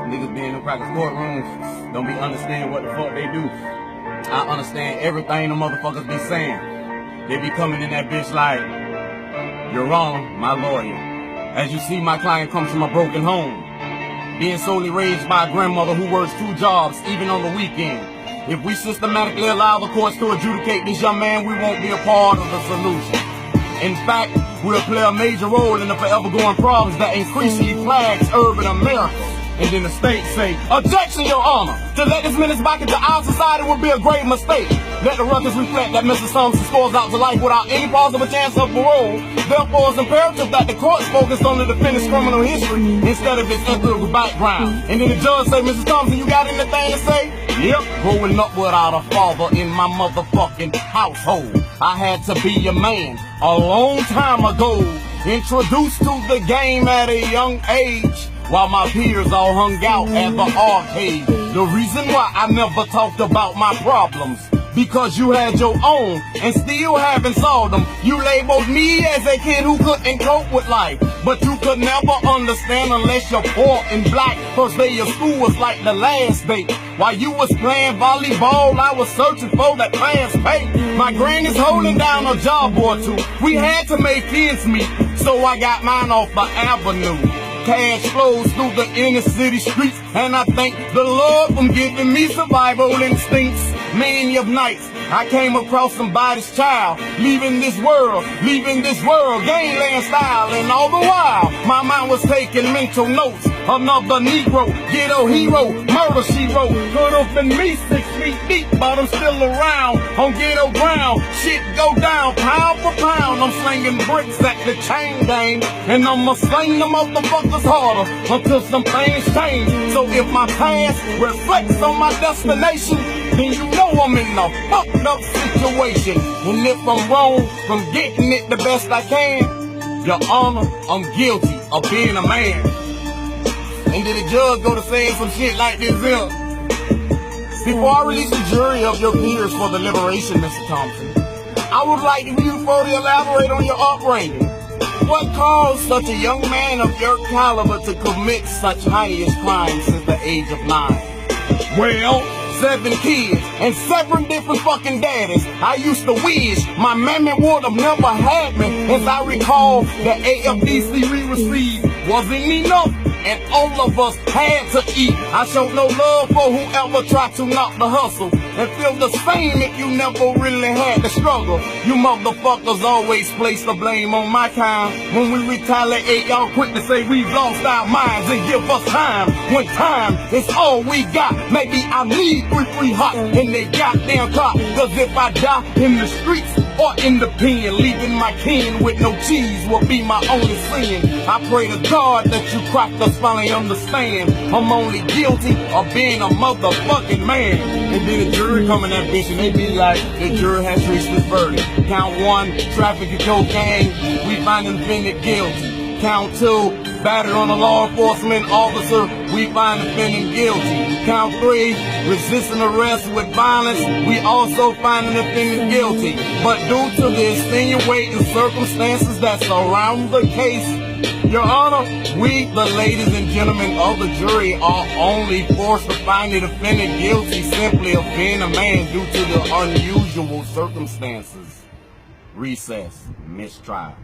Niggas be in the crackers courtrooms, don't be understanding what the fuck they do. I understand everything the motherfuckers be saying. They be coming in that bitch like, Your Honor, my lawyer. As you see, my client comes from a broken home, being solely raised by a grandmother who works 2 jobs, even on the weekend. If we systematically allow the courts to adjudicate this young man, we won't be a part of the solution. In fact, we'll play a major role in the forever going problems that increasingly plagues urban America. And then the state say, Objection, Your Honor! To let this menace back into our society would be a grave mistake. Let the records reflect that Mr. Thompson scores out to life without any possible chance of parole. Therefore, it's imperative that the courts focus on the defendant's criminal history instead of his ethnic background. And then the judge say, Mr. Thompson, you got anything to say? Yep, growing up without a father in my motherfucking household. I had to be a man a long time ago. Introduced to the game at a young age, while my peers all hung out at the arcade. The reason why I never talked about my problems, because you had your own and still haven't solved them. You labeled me as a kid who couldn't cope with life, but you could never understand unless you're poor and black. First day of school was like the last day. While you was playing volleyball, I was searching for that class pay. My granny's holding down a job or two. We had to make ends meet, so I got mine off the avenue. Cash flows through the inner city streets, and I thank the Lord for giving me survival instincts. Many of nights I came across somebody's child, leaving this world, gangland style, and all the while my mind was taking mental notes. Another Negro, ghetto hero, murder she wrote. Could have been me 6 feet deep, but I'm still around on ghetto ground. Shit go down, pound for pound. I'm slinging bricks at the chain gang, and I'ma sling the motherfuckers harder until some things change. So if my past reflects on my destination, then you know I'm in a fucked up situation. And if I'm wrong from getting it the best I can, Your Honor, I'm guilty of being a man. And did the judge go to saying some shit like this here? Before I release the jury of your peers for deliberation, Mr. Thompson, I would like you to further elaborate on your upbringing. What caused such a young man of your caliber to commit such heinous crimes since the age of 9? Well, 7 kids and 7 different fucking daddies. I used to wish my mammy would have never had me. As I recall, the AFDC we received wasn't enough, and all of us had to eat. I showed no love for whoever tried to knock the hustle, and feel the same if you never really had the struggle. You motherfuckers always place the blame on my kind. When we retaliate, y'all quick to say we've lost our minds and give us time, when time is all we got. Maybe I need 3 hot in they goddamn car, cause if I die in the streets or in the pen, leaving my kin with no cheese will be my only sin. I pray to God that you crackers finally understand I'm only guilty of being a motherfucking man. And then the jury come in that bitch and they be like, the jury has reached this verdict. Count 1, trafficking cocaine, we find the defendant guilty. Count 2, battered on a law enforcement officer, we find the defendant guilty. Count 3, resisting arrest with violence, we also find the defendant guilty. But due to the extenuating circumstances that surround the case, Your Honor, we, the ladies and gentlemen of the jury, are only forced to find the defendant guilty simply of being a man due to the unusual circumstances. Recess, mistrial.